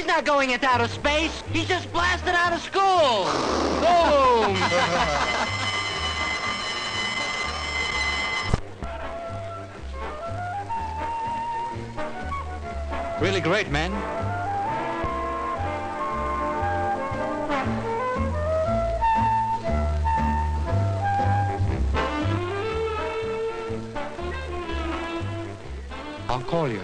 not going into outer space. He's just blasted out of school. Boom! Really great, man. I'll call you.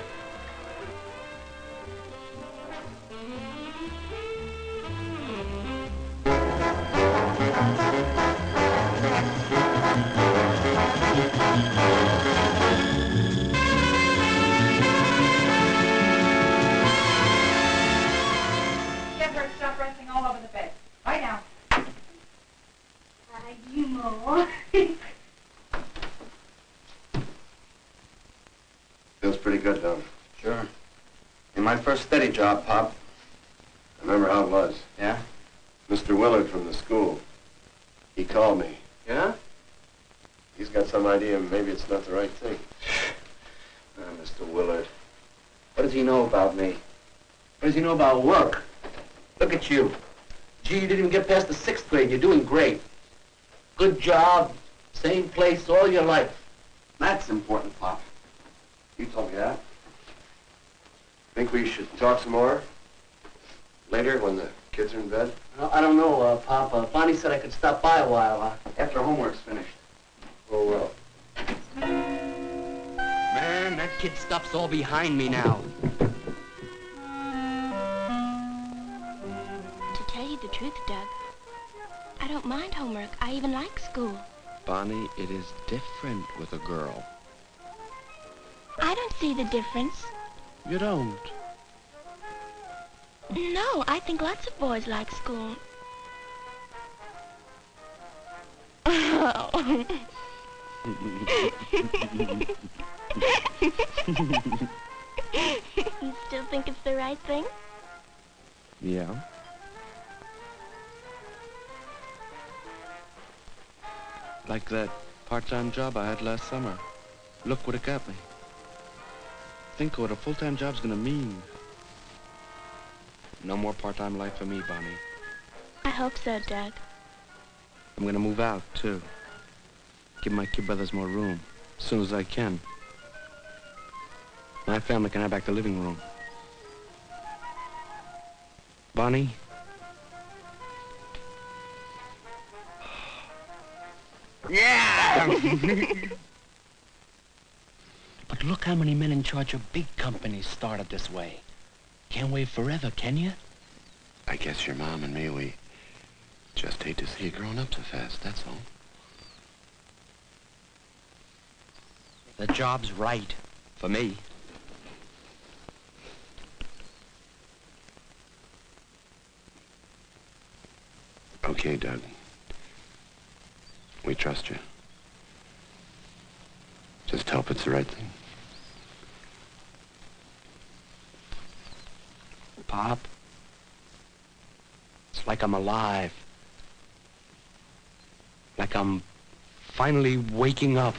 Get her to stop resting all over the bed. Right now. You know. Feels pretty good, don't it? Sure. In my first steady job, Pop. I remember how it was. Yeah? Mr. Willard from the school. He called me. Yeah? He's got some idea maybe it's not the right thing. Mr. Willard. What does he know about me? What does he know about work? Look at you. Gee, you didn't even get past the 6th grade. You're doing great. Good job, same place all your life. That's important, Pop. You told me that. Think we should talk some more? Later, when the kids are in bed? I don't know, Pop. Bonnie said I could stop by a while after homework's finished. Oh, well. Man, that kid stuff's all behind me now. To tell you the truth, Doug, I don't mind homework. I even like school. Bonnie, it is different with a girl. I don't see the difference. You don't? No, I think lots of boys like school. Oh. You still think it's the right thing? Yeah. Like that part-time job I had last summer. Look what it got me. Think what a full-time job's gonna mean. No more part-time life for me, Bonnie. I hope so, Doug. I'm gonna move out, too. Give my kid brothers more room, as soon as I can. My family can have back the living room. Bonnie? Yeah! But look how many men in charge of big companies started this way. Can't wait forever, can you? I guess your mom and me, we just hate to see you growing up so fast, that's all. The job's right. For me. Okay, Doug. We trust you. Just hope it's the right thing. Pop, it's like I'm alive. Like I'm finally waking up.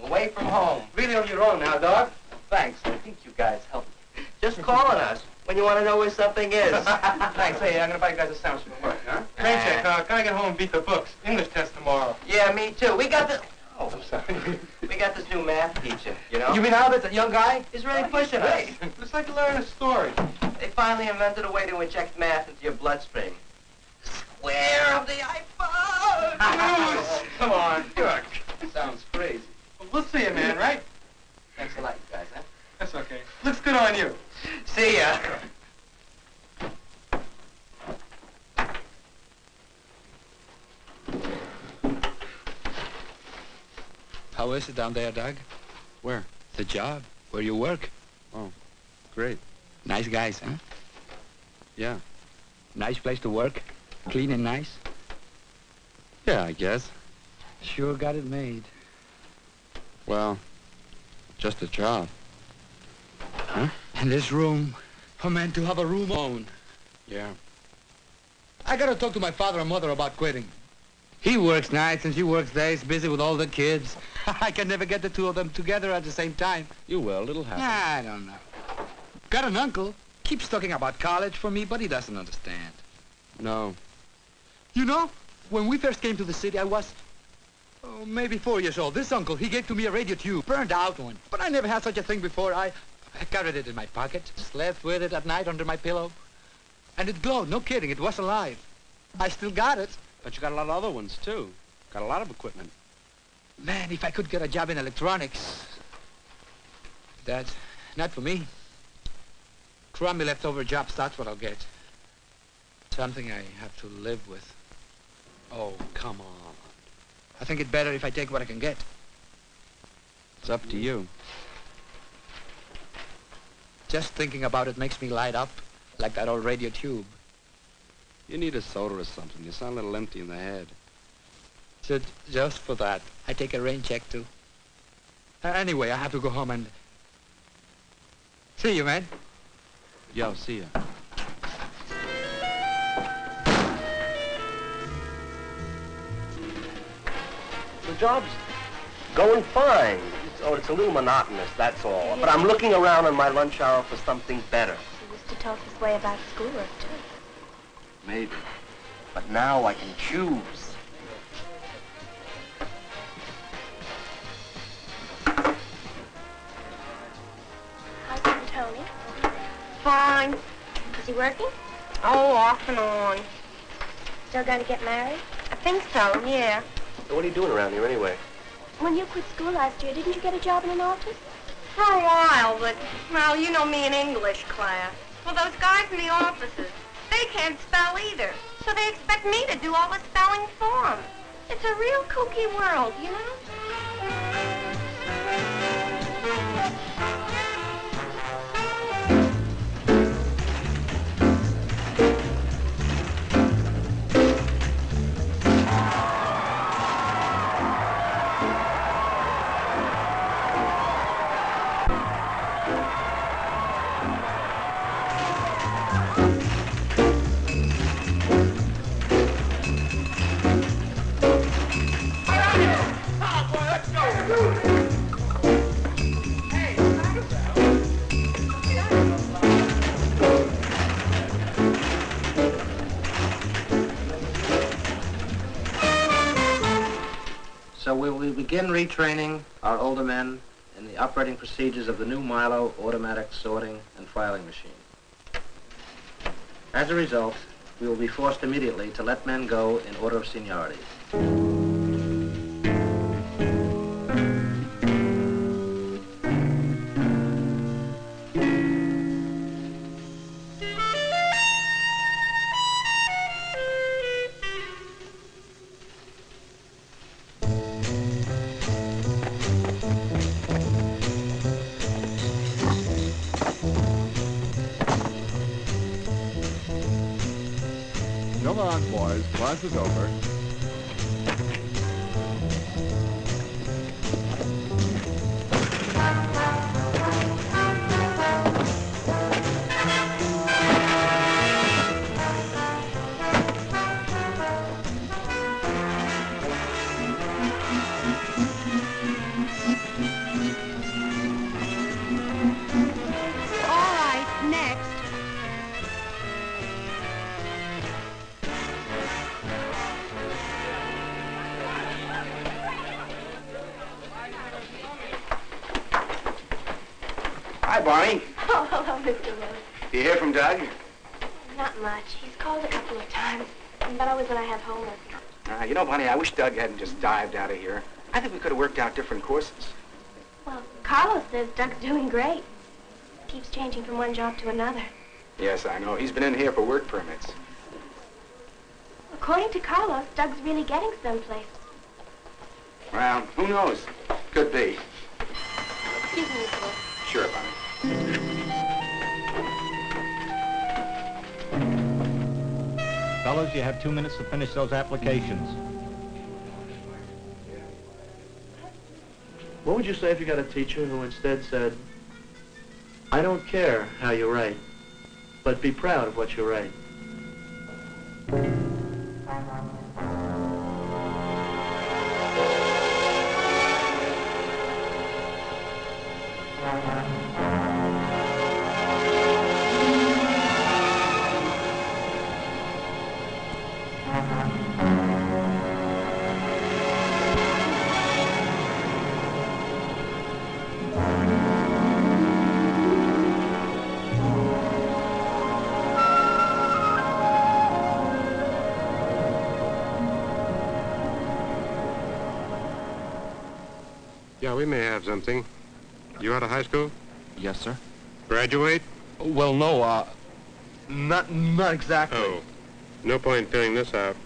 Away from home. Really on your own now, dog. Thanks. I think you guys helped me. Just call on us. when you want to know where something is. Thanks. Hey, I'm gonna buy you guys a sandwich from work, huh? Train check. Can I get home and beat the books? English test tomorrow. Yeah, me too. We got this. Oh, I'm sorry. We got this new math teacher, you know? You mean Albert, that young guy? He's really pushing us. Hey, it's like learning a story. They finally invented a way to inject math into your bloodstream. Square of the iPhone! Come on, good. Sounds crazy. Well, we'll see you, man, right? Thanks a lot, you guys, huh? That's okay. Looks good on you. See ya. How is it down there, Doug? Where? The job, where you work. Oh, great. Nice guys, huh? Yeah. Nice place to work. Clean and nice. Yeah, I guess. Sure got it made. Well, just a job. Huh? And this room. Oh, man, to have a room own. Yeah. I gotta talk to my father and mother about quitting. He works nights and she works days, busy with all the kids. I can never get the two of them together at the same time. You will. It'll happen. I don't know. Got an uncle. Keeps talking about college for me, but he doesn't understand. No. You know, when we first came to the city, I was, maybe 4 years old. This uncle, he gave to me a radio tube, burned out one. But I never had such a thing before. I carried it in my pocket, slept with it at night under my pillow. And it glowed, no kidding, it was alive. I still got it. But you got a lot of other ones, too. Got a lot of equipment. Man, if I could get a job in electronics. Dad, not for me. Crummy leftover jobs, that's what I'll get. Something I have to live with. Oh, come on. I think it's better if I take what I can get. It's up to you. Just thinking about it makes me light up, like that old radio tube. You need a soda or something. You sound a little empty in the head. So just for that, I take a rain check too. Anyway, I have to go home and... See you, man. Yeah, I'll see you. The job's going fine. It's a little monotonous, that's all. But I'm looking around on my lunch hour for something better. He used to talk this way about schoolwork, too. Maybe. But now I can choose. How's Uncle Tony? Fine. Is he working? Oh, off and on. Still going to get married? I think so, yeah. So what are you doing around here anyway? When you quit school last year, didn't you get a job in an office? For a while, but, well, you know me in English class. Well, those guys in the offices, they can't spell either. So they expect me to do all the spelling for them. It's a real kooky world, you know? So we will begin retraining our older men in the operating procedures of the new Milo automatic sorting and filing machine. As a result, we will be forced immediately to let men go in order of seniority. Come on, boys. Class is over. All right, next. Hi, Barney. Oh, hello, Mr. Willard. You hear from Doug? Not much. He's called a couple of times, but always when I have homework. You know, Barney, I wish Doug hadn't just dived out of here. I think we could have worked out different courses. Well, Carlos says Doug's doing great. Keeps changing from one job to another. Yes, I know. He's been in here for work permits. According to Carlos, Doug's really getting someplace. Well, who knows? Could be. Excuse me, Mr. Willard. Sure, Barney. Fellas, you have 2 minutes to finish those applications. What would you say if you got a teacher who instead said, I don't care how you write, but be proud of what you write? Yeah, we may have something. You out of high school? Yes, sir. Graduate? Well, no, not exactly. Oh, no point filling this out.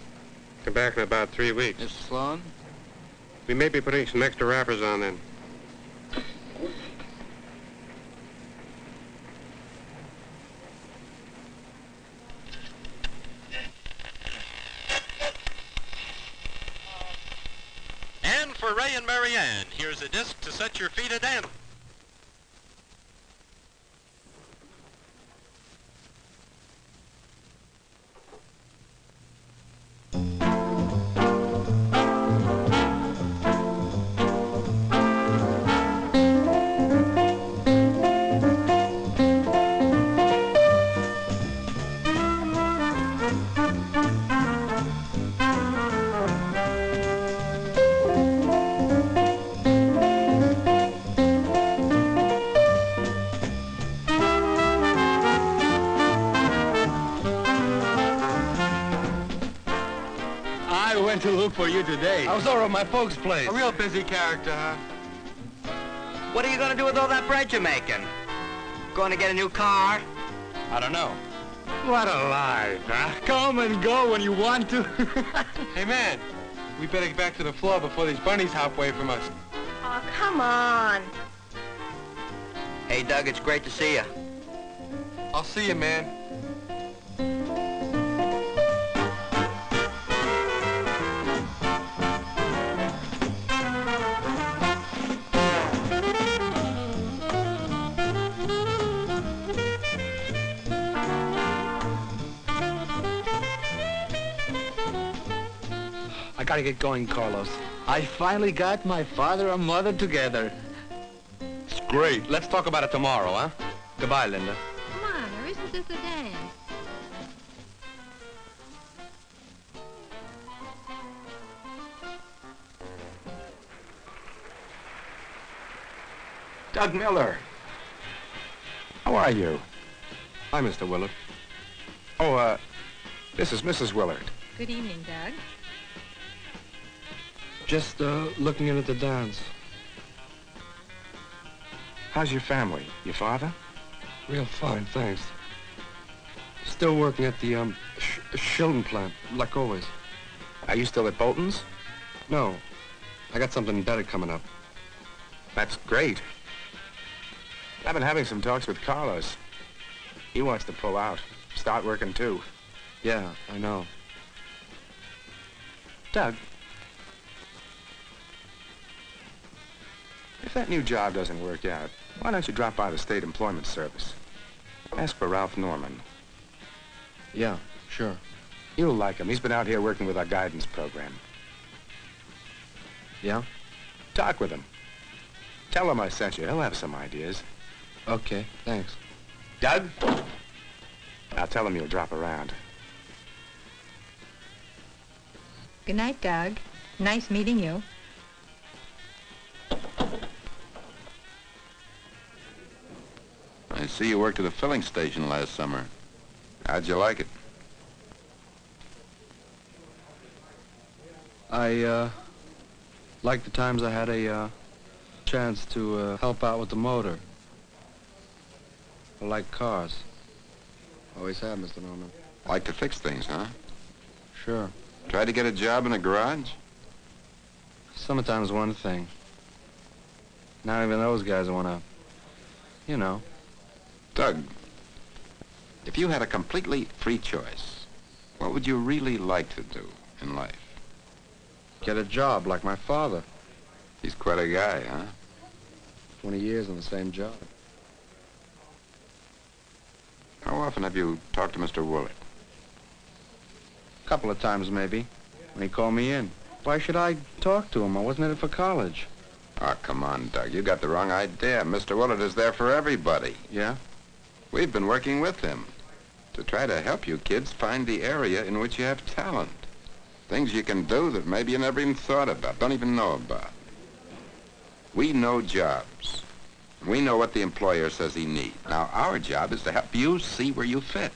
Come back in about 3 weeks. Mr. Sloan? We may be putting some extra wrappers on then. And for Ray and Marianne, here's a disc to set your feet a dancing. To look for you today. I was over at my folks' place. A real busy character, huh? What are you going to do with all that bread you're making? Going to get a new car? I don't know. What a life, huh? Come and go when you want to. Hey, man, we better get back to the floor before these bunnies hop away from us. Oh, come on. Hey, Doug, it's great to see you. I'll see you, man. I gotta get going, Carlos. I finally got my father and mother together. It's great. Let's talk about it tomorrow, huh? Goodbye, Linda. Come on, or isn't this a dance? Doug Miller. How are you? Hi, Mr. Willard. Oh, this is Mrs. Willard. Good evening, Doug. Just, looking in at the dance. How's your family? Your father? Real fine, thanks. Still working at the, Shilton plant, like always. Are you still at Bolton's? No. I got something better coming up. That's great. I've been having some talks with Carlos. He wants to pull out. Start working, too. Yeah, I know. Doug, if that new job doesn't work out, why don't you drop by the State Employment Service? Ask for Ralph Norman. Yeah, sure. You'll like him. He's been out here working with our guidance program. Yeah? Talk with him. Tell him I sent you. He'll have some ideas. Okay, thanks. Doug? I'll tell him you'll drop around. Good night, Doug. Nice meeting you. see you worked at a filling station last summer. How'd you like it? I liked the times I had a chance to help out with the motor. I like cars. Always have, Mr. Norman. Like to fix things, huh? Sure. Tried to get a job in a garage? Summertime's one thing. Not even those guys want to, you know. Doug, if you had a completely free choice, what would you really like to do in life? Get a job like my father. He's quite a guy, huh? 20 years on the same job. How often have you talked to Mr. Willard? A couple of times, maybe, when he called me in. Why should I talk to him? I wasn't headed for college. Oh, come on, Doug. You got the wrong idea. Mr. Willard is there for everybody. Yeah? We've been working with him to try to help you kids find the area in which you have talent. Things you can do that maybe you never even thought about, don't even know about. We know jobs. We know what the employer says he needs. Now, our job is to help you see where you fit.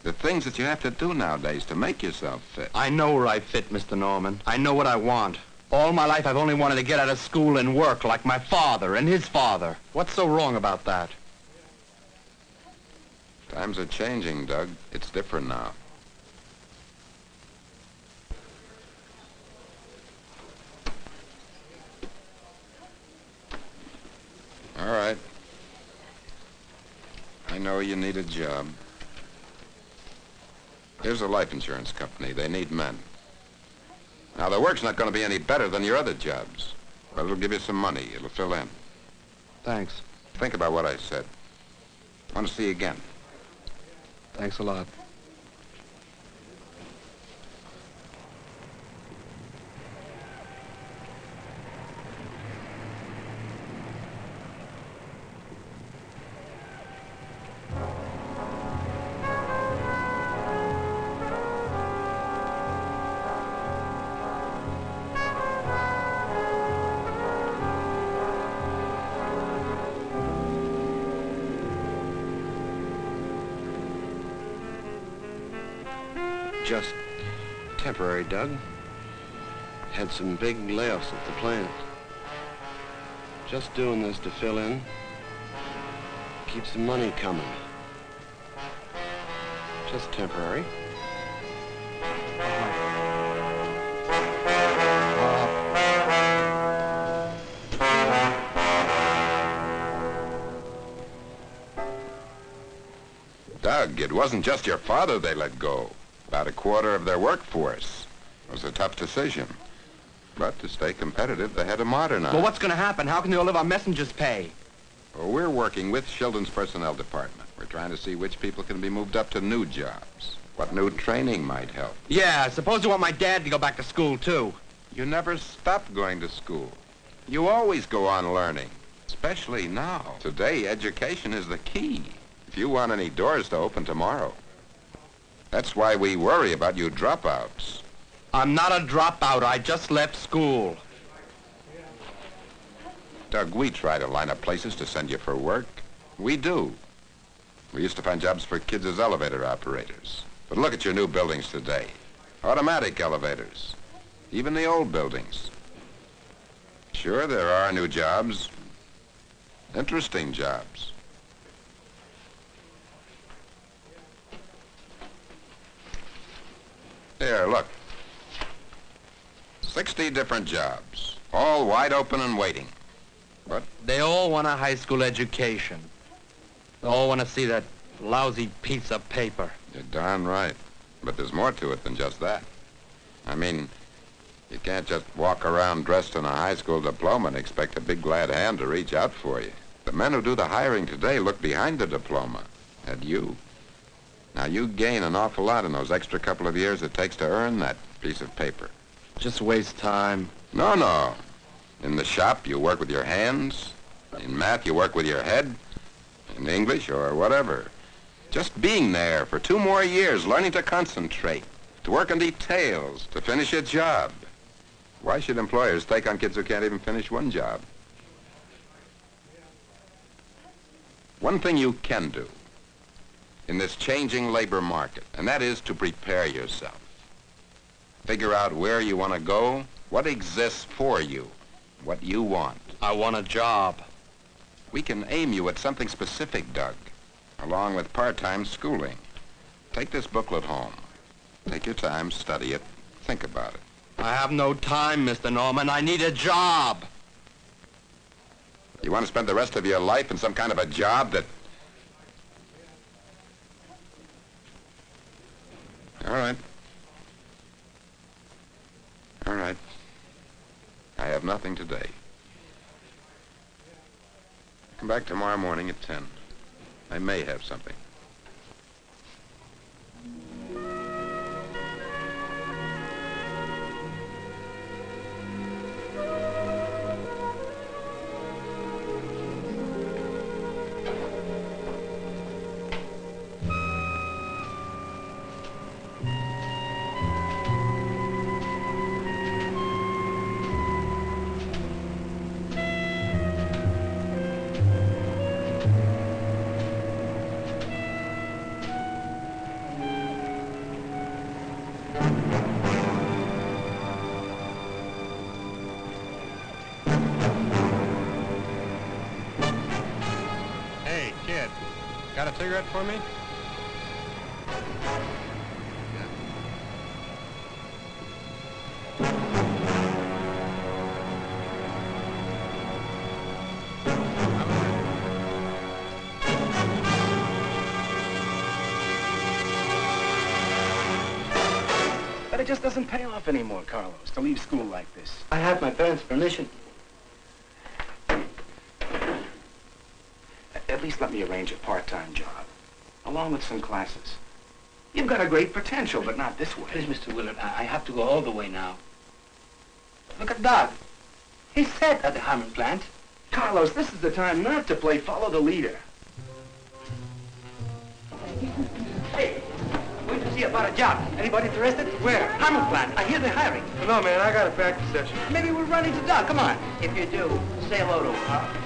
The things that you have to do nowadays to make yourself fit. I know where I fit, Mr. Norman. I know what I want. All my life, I've only wanted to get out of school and work like my father and his father. What's so wrong about that? Times are changing, Doug. It's different now. All right. I know you need a job. Here's a life insurance company. They need men. Now, the work's not going to be any better than your other jobs, but it'll give you some money. It'll fill in. Thanks. Think about what I said. I want to see you again. Thanks a lot. Just temporary, Doug. Had some big layoffs at the plant. Just doing this to fill in. Keep some money coming. Just temporary. Doug, it wasn't just your father they let go. About a quarter of their workforce. It was a tough decision. But to stay competitive, they had to modernize. Well, what's going to happen? How can they all live on messenger's pay? Well, we're working with Sheldon's personnel department. We're trying to see which people can be moved up to new jobs. What new training might help. Yeah, suppose you want my dad to go back to school, too. You never stop going to school. You always go on learning, especially now. Today, education is the key. If you want any doors to open tomorrow. That's why we worry about you dropouts. I'm not a dropout. I just left school. Doug, we try to line up places to send you for work. We do. We used to find jobs for kids as elevator operators. But look at your new buildings today. Automatic elevators. Even the old buildings. Sure, there are new jobs. Interesting jobs. Here, look. 60 different jobs, all wide open and waiting. But they all want a high school education. They all want to see that lousy piece of paper. You're darn right. But there's more to it than just that. I mean, you can't just walk around dressed in a high school diploma and expect a big glad hand to reach out for you. The men who do the hiring today look behind the diploma at you. Now, you gain an awful lot in those extra couple of years it takes to earn that piece of paper. Just waste time. No. In the shop, you work with your hands. In math, you work with your head. In English or whatever. Just being there for 2 more years, learning to concentrate, to work on details, to finish a job. Why should employers take on kids who can't even finish one job? One thing you can do in this changing labor market, and that is to prepare yourself. Figure out where you want to go, what exists for you, what you want. I want a job. We can aim you at something specific, Doug, along with part-time schooling. Take this booklet home. Take your time, study it, think about it. I have no time, Mr. Norman. I need a job. You want to spend the rest of your life in some kind of a job that... All right. All right. I have nothing today. Come back tomorrow morning at 10. I may have something. Got a cigarette for me? But it just doesn't pay off anymore, Carlos, to leave school like this. I have my parents' permission. At least let me arrange a part-time job, along with some classes. You've got a great potential, but not this way. Please, Mr. Willard, I have to go all the way now. Look at Doug. He's set at the Harmon plant. Carlos, this is the time not to play follow the leader. Hey, going to see about a job. Anybody interested? Where? Harmon plant. I hear they're hiring. No, man, I got a practice session. Maybe we'll run into Doug. Come on. If you do, say hello to him, huh?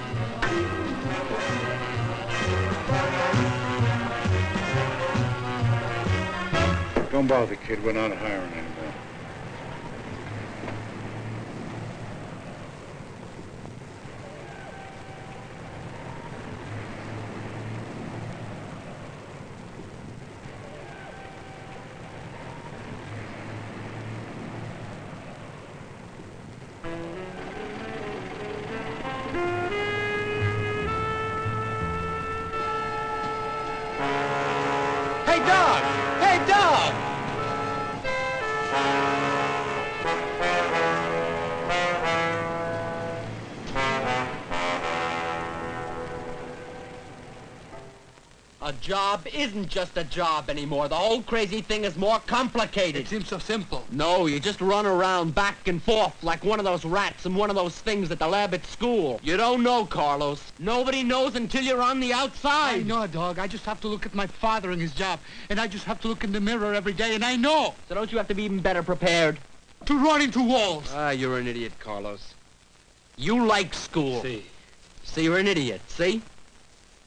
Don't bother, kid. We're not hiring anymore. Hey, Doug! Hey, Doug! A job isn't just a job anymore. The whole crazy thing is more complicated. It seems so simple. No, you just run around back and forth like one of those rats in one of those things at the lab at school. You don't know, Carlos. Nobody knows until you're on the outside. I know, dog. I just have to look at my father and his job. And I just have to look in the mirror every day, and I know. So don't you have to be even better prepared? To run into walls. Ah, you're an idiot, Carlos. You like school. See. See, you're an idiot, see?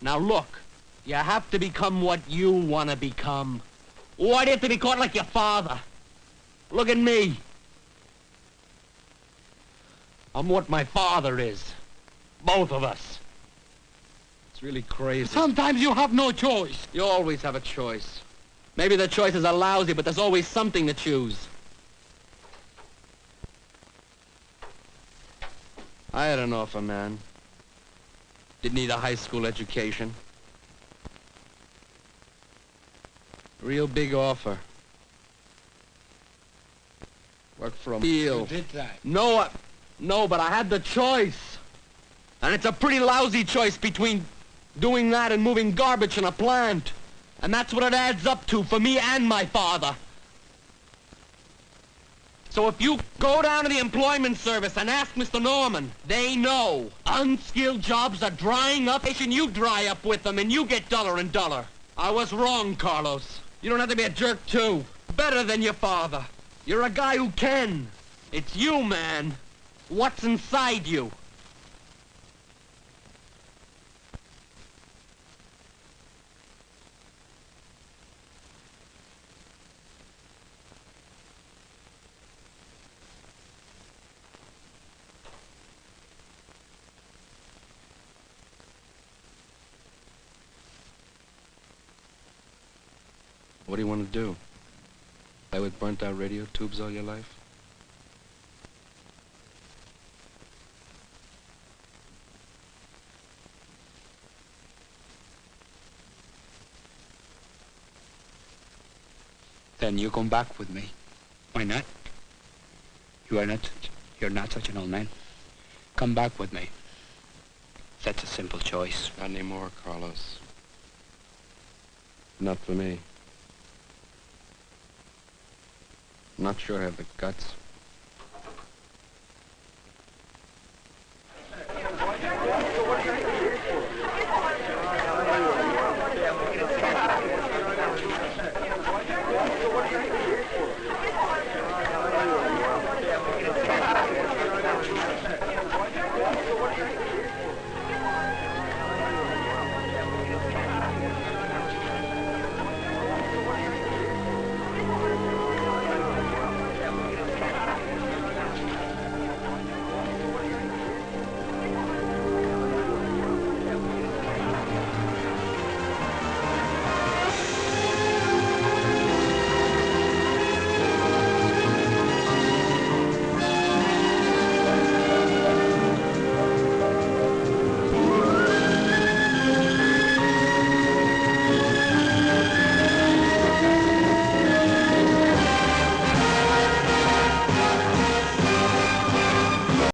Now look. You have to become what you want to become. Why do you have to be caught like your father? Look at me. I'm what my father is. Both of us. It's really crazy. Sometimes you have no choice. You always have a choice. Maybe the choices are lousy, but there's always something to choose. I had an offer, man. Didn't need a high school education. Real big offer. Work for a deal. You did that. No, but I had the choice. And it's a pretty lousy choice between doing that and moving garbage in a plant. And that's what it adds up to for me and my father. So if you go down to the employment service and ask Mr. Norman, they know. Unskilled jobs are drying up, and you dry up with them, and you get duller and duller. I was wrong, Carlos. You don't have to be a jerk, too. Better than your father. You're a guy who can. It's you, man. What's inside you? What do you want to do? Play with burnt-out radio tubes all your life? Then you come back with me. Why not? You're not such an old man. Come back with me. That's a simple choice. Not anymore, Carlos. Not for me. I'm not sure I have the guts.